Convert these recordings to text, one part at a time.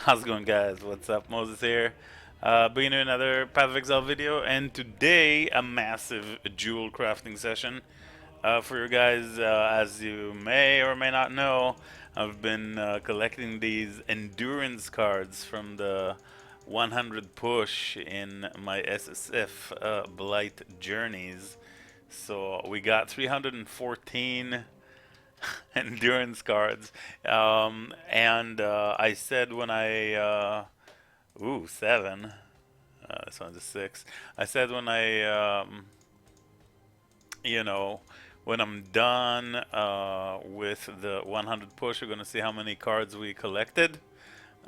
How's it going, guys? What's up? Moses here. Bringing you another Path of Exile video, and today a massive jewel crafting session for you guys. As you may or may not know, I've been collecting these endurance cards from the 100 push in my SSF Blight journeys. So we got 314 endurance cards. And I said when ooh, seven. This one's a six. I said when you know, when I'm done with the 100 push, we're gonna see how many cards we collected,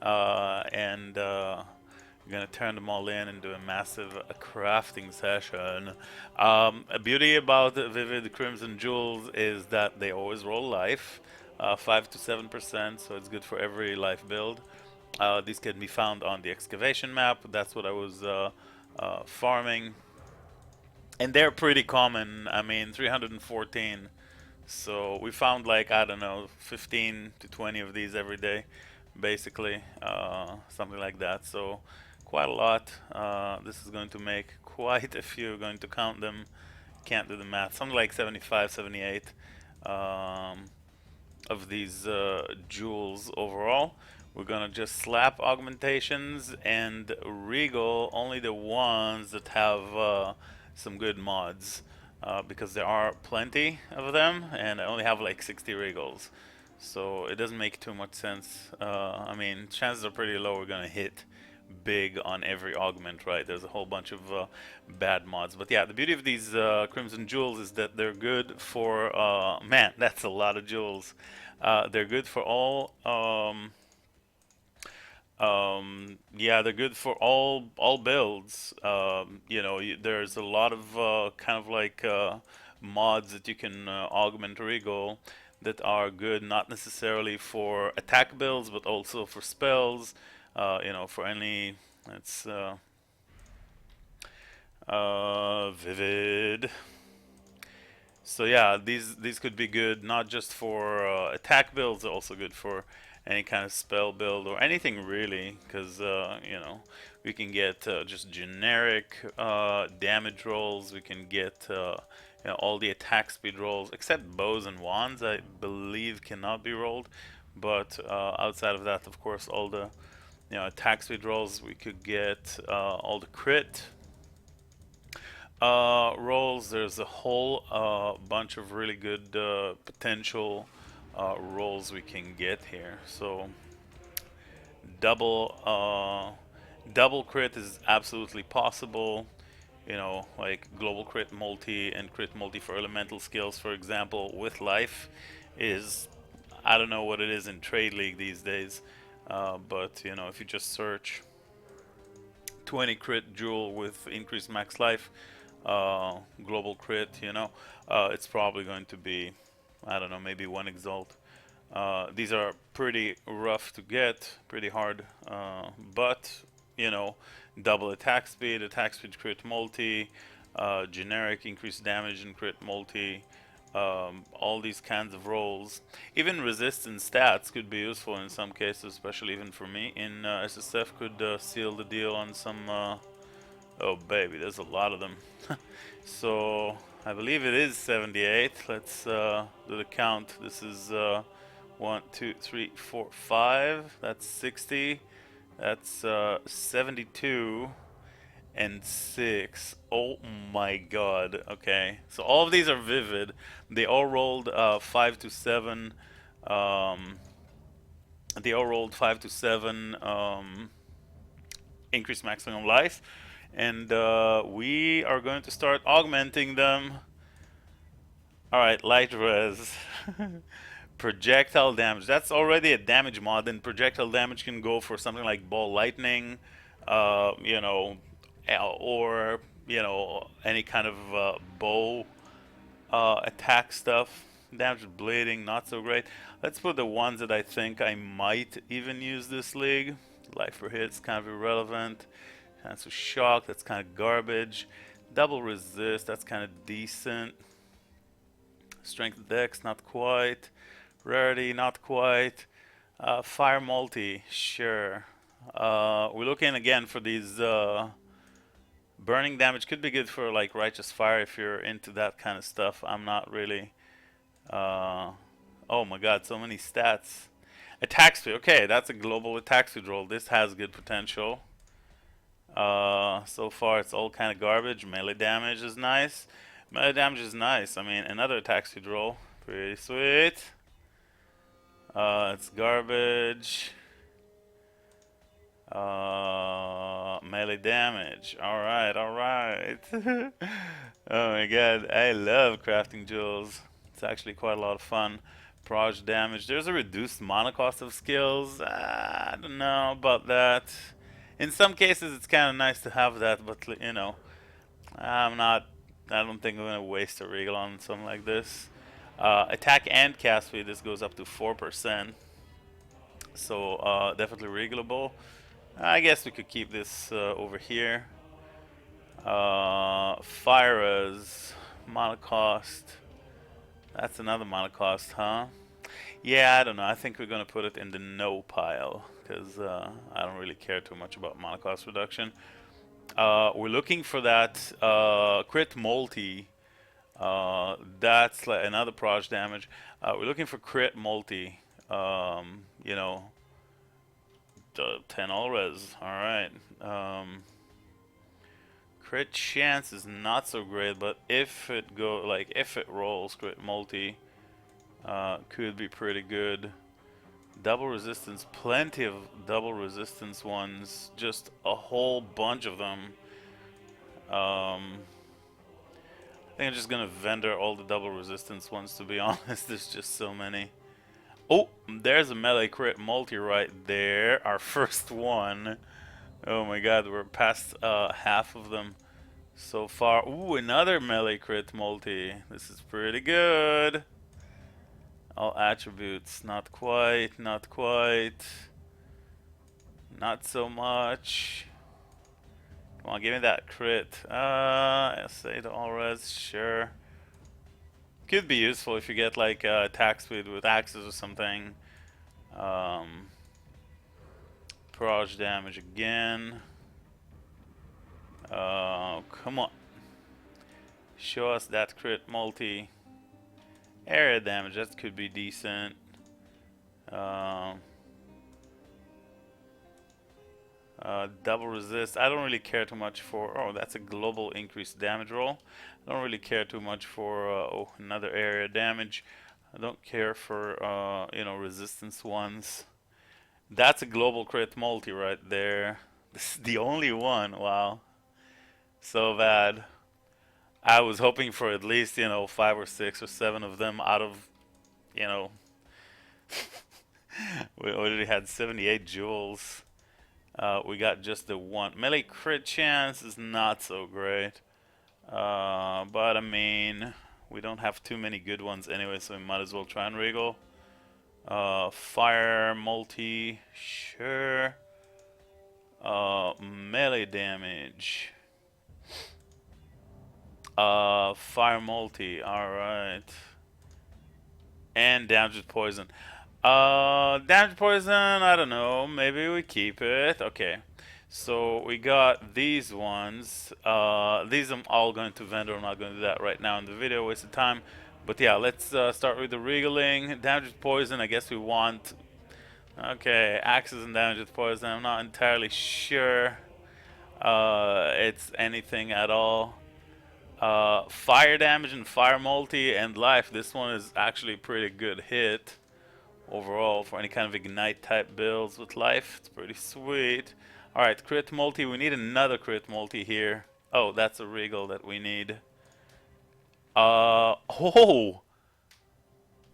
and we're gonna turn them all in and do a massive crafting session. A beauty about Vivid Crimson Jewels is that they always roll life, 5 to 7%, so it's good for every life build. These can be found on the excavation map. That's what I was farming, and they're pretty common. I mean, 314. So we found like, I don't know, 15 to 20 of these every day, basically, something like that. So quite a lot. This is going to make quite a few. Going to count them. Can't do the math. Something like 75, 78 of these jewels overall. We're gonna just slap augmentations and regal only the ones that have some good mods, because there are plenty of them, and I only have like 60 regals, so it doesn't make too much sense. I mean, chances are pretty low we're gonna hit big on every augment, right? There's a whole bunch of bad mods. But yeah, the beauty of these Crimson Jewels is that they're good for, man, that's a lot of jewels. They're good for all, yeah, they're good for all builds. There's a lot of kind of like mods that you can augment Regal that are good, not necessarily for attack builds, but also for spells. For any, it's Vivid. So yeah, these could be good not just for attack builds, they're also good for any kind of spell build or anything really, because we can get just generic damage rolls. We can get all the attack speed rolls except bows and wands. I believe cannot be rolled, but outside of that, of course, all the attack speed rolls. We could get all the crit rolls. There's a whole bunch of really good potential rolls we can get here. So double double crit is absolutely possible. Like global crit multi and crit multi for elemental skills, for example, with life is, I don't know what it is in Trade League these days, but if you just search 20 crit jewel with increased max life, global crit, it's probably going to be, I don't know, maybe one exalt. These are pretty rough to get, pretty hard, but you know, double attack speed crit multi, generic increased damage and crit multi, all these kinds of rolls. Even resistance stats could be useful in some cases, especially even for me. In SSF could seal the deal on some. Oh baby, there's a lot of them. So I believe it is 78. Let's do the count. This is 1, 2, 3, 4, 5. That's 60. That's 72 and 6. Oh my god. Okay. So all of these are vivid. They all rolled 5 to 7. Um, they all rolled 5 to 7 increased maximum life. And we are going to start augmenting them. Alright, light res. Projectile damage. That's already a damage mod, and projectile damage can go for something like ball lightning, or any kind of bow attack stuff. Damage with bleeding, not so great. Let's put the ones that I think I might even use this league. Life for hits, kind of irrelevant. Chance of shock, that's kind of garbage. Double resist, that's kind of decent. Strength dex, not quite. Rarity, not quite. Fire multi, sure. We're looking again for these burning damage. Could be good for like Righteous Fire if you're into that kind of stuff. I'm not really. Oh my god, so many stats. Attack speed. Okay, that's a global attack speed roll. This has good potential. So far it's all kind of garbage. Melee damage is nice. Melee damage is nice. I mean, another attack speed roll. Pretty sweet. It's garbage. Melee damage. Alright, alright. Oh my god, I love crafting jewels. It's actually quite a lot of fun. Proj damage. There's a reduced mana cost of skills. I don't know about that. In some cases, it's kind of nice to have that, but you know, I'm not. I don't think I'm gonna waste a regal on something like this. Attack and cast speed. This goes up to 4%, so definitely regalable. I guess we could keep this over here. Fira's mana cost. That's another mana cost, huh? Yeah, I don't know. I think we're gonna put it in the no pile because I don't really care too much about mana cost reduction. We're looking for that crit multi. That's like another proj damage. We're looking for crit multi. You know, 10 all res. All right. Crit chance is not so great, but if it rolls crit multi, could be pretty good. Double resistance, plenty of double resistance ones, just a whole bunch of them. I think I'm just gonna vendor all the double resistance ones, to be honest. There's just so many. Oh, there's a melee crit multi right there, our first one. Oh my god, we're past half of them so far. Ooh, another melee crit multi. This is pretty good. All attributes, not quite, not quite. Not so much. Come on, give me that crit. Say the all res, sure. Could be useful if you get like attack speed with axes or something. Proj damage again. Come on. Show us that crit multi. Area damage, that could be decent. Double resist. I don't really care too much for. Oh, that's a global increased damage roll. I don't really care too much for. Oh, another area damage. I don't care for you know, resistance ones. That's a global crit multi right there. This is the only one. Wow, so bad. I was hoping for at least, you know, 5 or 6 or 7 of them out of, you know. We already had 78 jewels. We got just the one. Melee crit chance is not so great. But I mean, we don't have too many good ones anyway, so we might as well try and regal. Fire multi, sure. Melee damage. Fire multi, alright. And damage with poison. Damage with poison, I don't know. Maybe we keep it. Okay. So we got these ones. These I'm all going to vendor. I'm not going to do that right now in the video. Waste of time. But yeah, let's start with the regaling. Damage with poison, I guess we want. Okay, axes and damage with poison. I'm not entirely sure it's anything at all. Fire damage and fire multi and life. This one is actually a pretty good hit overall for any kind of ignite type builds with life. It's pretty sweet. Alright, crit multi. We need another crit multi here. Oh, that's a regal that we need. Oh!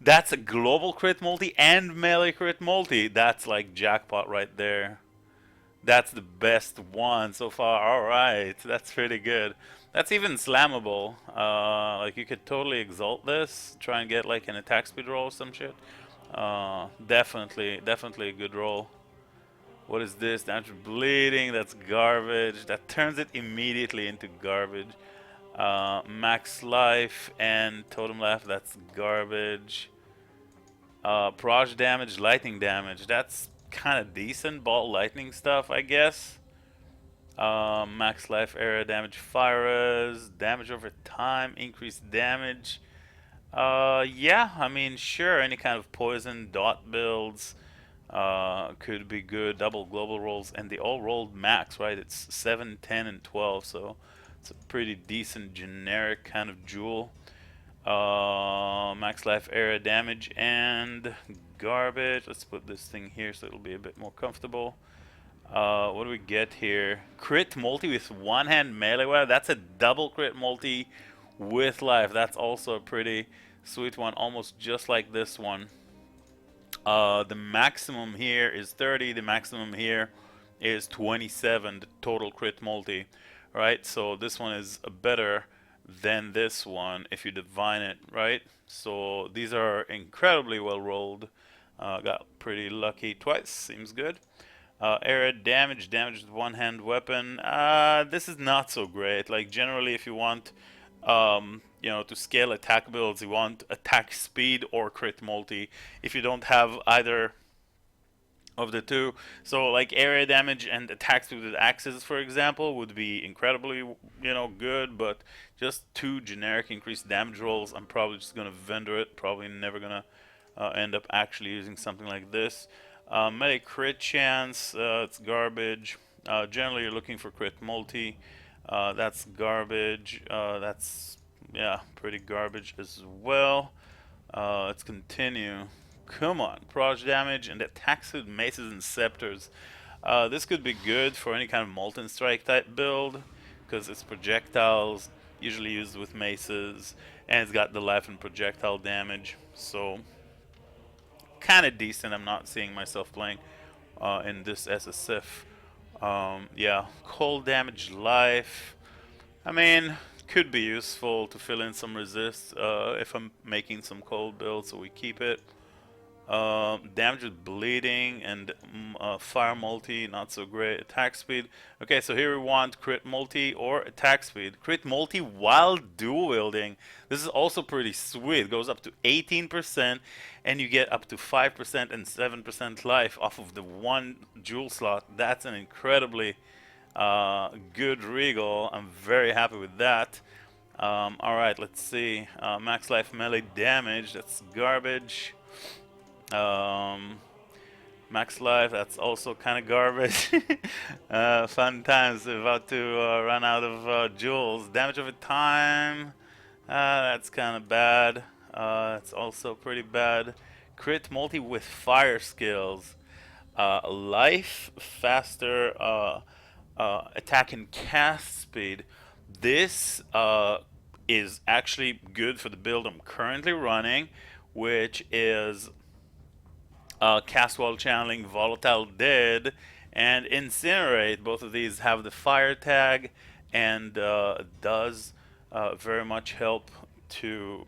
That's a global crit multi and melee crit multi. That's like jackpot right there. That's the best one so far. Alright, that's pretty good. That's even slammable. Like you could totally exalt this. Try and get like an attack speed roll or some shit. Definitely a good roll. What is this? Damage bleeding, that's garbage. That turns it immediately into garbage. Max life and totem life, that's garbage. Proj damage, lightning damage, that's kind of decent ball lightning stuff, I guess. Max life area damage, fires, damage over time, increased damage. Yeah, I mean, sure, any kind of poison dot builds could be good. Double global rolls, and they all rolled max, right? It's 7, 10, and 12, so it's a pretty decent generic kind of jewel. Max life area damage and garbage. Let's put this thing here so it'll be a bit more comfortable. What do we get here? Crit multi with one hand melee weapon. That's a double crit multi with life. That's also a pretty sweet one, almost just like this one. The maximum here is 30. The maximum here is 27. The total crit multi, right? So this one is better than this one if you divine it, right? So these are incredibly well rolled. Got pretty lucky twice. Seems good. Area damage, damage with one hand weapon. This is not so great. Like generally, if you want, to scale attack builds, you want attack speed or crit multi. If you don't have either of the two, so like area damage and attack speed with axes, for example, would be incredibly, good. But just two generic increased damage rolls, I'm probably just gonna vendor it. Probably never gonna end up actually using something like this. Melee crit chance, it's garbage. Generally, you're looking for crit multi. That's garbage. That's, yeah, pretty garbage as well. Let's continue. Come on, proj damage and attacks with maces and scepters. This could be good for any kind of molten strike type build because it's projectiles, usually used with maces, and it's got the life and projectile damage. So kind of decent. I'm not seeing myself playing in this SSF. Yeah, cold damage, life. I mean, could be useful to fill in some resist if I'm making some cold builds, so we keep it. Damage with bleeding and fire multi, not so great. Attack speed. Okay, so here we want crit multi or attack speed. Crit multi while dual wielding. This is also pretty sweet. It goes up to 18%, and you get up to 5% and 7% life off of the one jewel slot. That's an incredibly good regal. I'm very happy with that. Alright, let's see. Max life melee damage. That's garbage. Max life, that's also kind of garbage. Fun times, about to run out of jewels. Damage over time, that's kind of bad. It's also pretty bad. Crit multi with fire skills. Life, faster attack and cast speed. This is actually good for the build I'm currently running, which is cast while channeling, volatile dead, and incinerate. Both of these have the fire tag, and does very much help to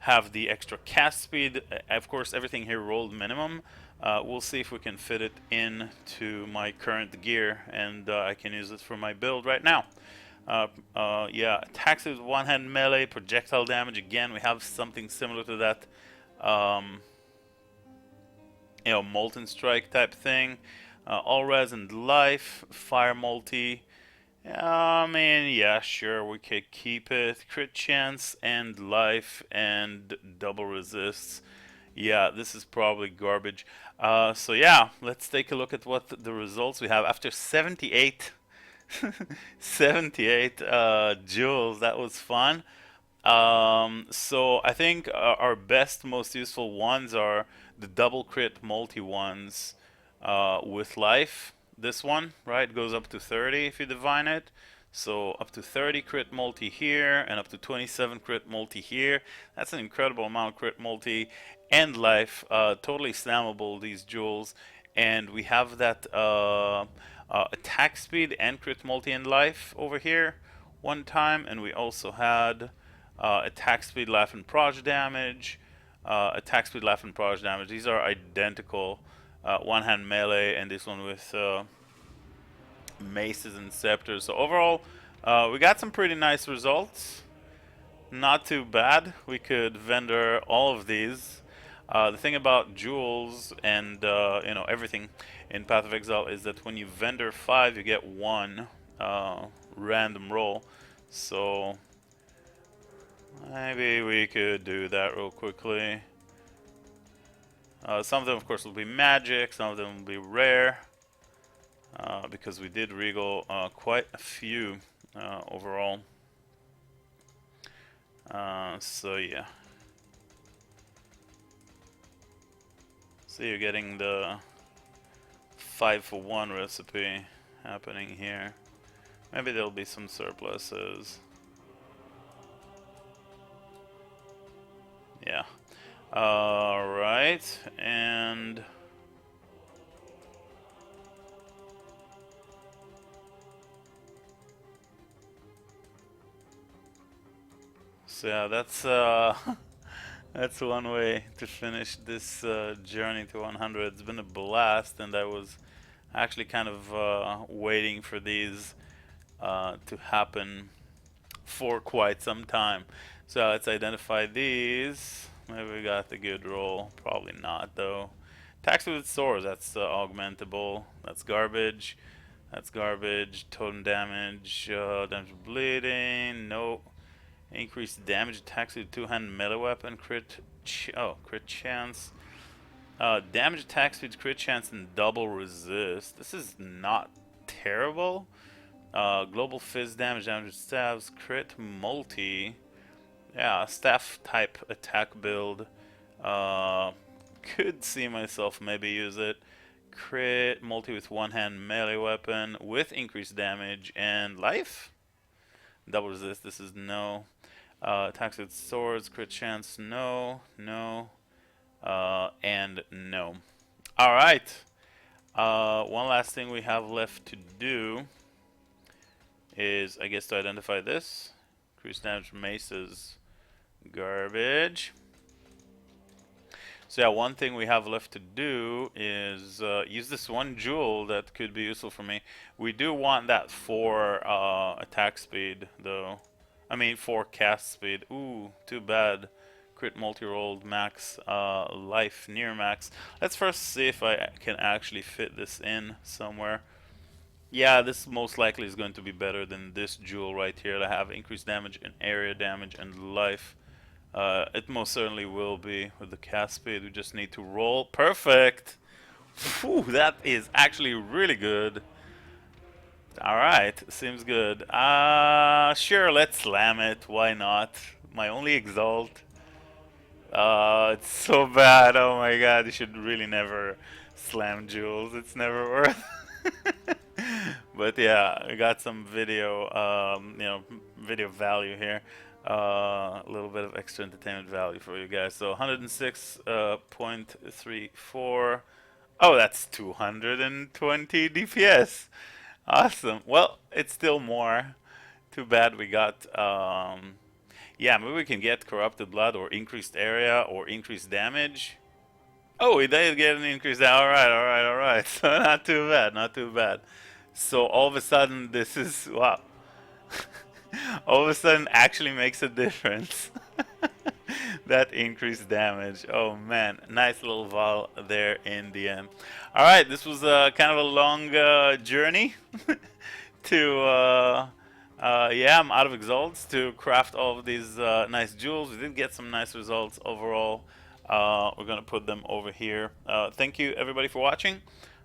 have the extra cast speed. Of course, everything here rolled minimum. We'll see if we can fit it into my current gear, and I can use it for my build right now. Yeah, attacks with one hand melee, projectile damage. Again, we have something similar to that. Molten strike type thing. All res and life, fire multi. I mean, yeah, sure, we could keep it. Crit chance and life and double resists. Yeah, this is probably garbage. So yeah, let's take a look at what the results we have after 78 78 jewels. That was fun. So I think our best, most useful ones are the double crit multi ones with life. This one, right, goes up to 30 if you divine it. So up to 30 crit multi here and up to 27 crit multi here. That's an incredible amount of crit multi and life. Totally snammable, these jewels. And we have that attack speed and crit multi and life over here one time. And we also had attack speed, life, and proj damage. Attack speed, life, and proj damage. These are identical. One hand melee and this one with maces and scepters. So overall, we got some pretty nice results. Not too bad. We could vendor all of these. The thing about jewels and everything in Path of Exile is that when you vendor 5, you get one random roll. So maybe we could do that real quickly. Some of them, of course, will be magic. Some of them will be rare. Because we did regal quite a few overall. So yeah. So you're getting the 5-for-1 recipe happening here. Maybe there'll be some surpluses. Yeah. Alright, and so yeah, that's that's one way to finish this journey to 100. It's been a blast, and I was actually kind of waiting for these to happen for quite some time. So let's identify these. Maybe we got the good roll. Probably not, though. Tax with swords, that's augmentable. That's garbage. That's garbage. Totem damage. Damage bleeding. No. Increased damage attacks with two-hand melee weapon. Crit chance. Damage attacks with crit chance and double resist. This is not terrible. Global fizz damage, damage staves, crit multi. Yeah, staff type attack build. Could see myself maybe use it. Crit multi with one hand melee weapon with increased damage and life. Double resist, this is no. Attacks with swords, crit chance, no, no, and no. Alright. One last thing we have left to do is, I guess, to identify this. Increased damage maces. Garbage. So yeah, one thing we have left to do is use this one jewel that could be useful for me. We do want that for attack speed, though. I mean, for cast speed. Ooh, too bad. Crit multi-rolled max life, near max. Let's first see if I can actually fit this in somewhere. Yeah, this most likely is going to be better than this jewel right here that have increased damage and area damage and life. It most certainly will be with the cast speed. We just need to roll. Perfect! Whew, that is actually really good. Alright, seems good. Sure, let's slam it. Why not? My only exalt. It's so bad. Oh my god, you should really never slam jewels. It's never worth. But yeah, we got some video, video value here. A little bit of extra entertainment value for you guys. So 106.34. Oh, that's 220 DPS. Awesome. Well, it's still more. Too bad we got. Yeah, maybe we can get corrupted blood or increased area or increased damage. Oh, we did get an increase. Alright, alright, alright. So not too bad, not too bad. So all of a sudden this is, wow. All of a sudden actually makes a difference. That increased damage. Oh man, nice little vol there in the end. Alright, this was kind of a long journey to yeah, I'm out of exalts to craft all of these nice jewels. We did get some nice results overall. We're gonna put them over here. Thank you everybody for watching.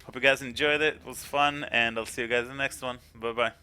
Hope you guys enjoyed it. It was fun, and I'll see you guys in the next one. Bye bye.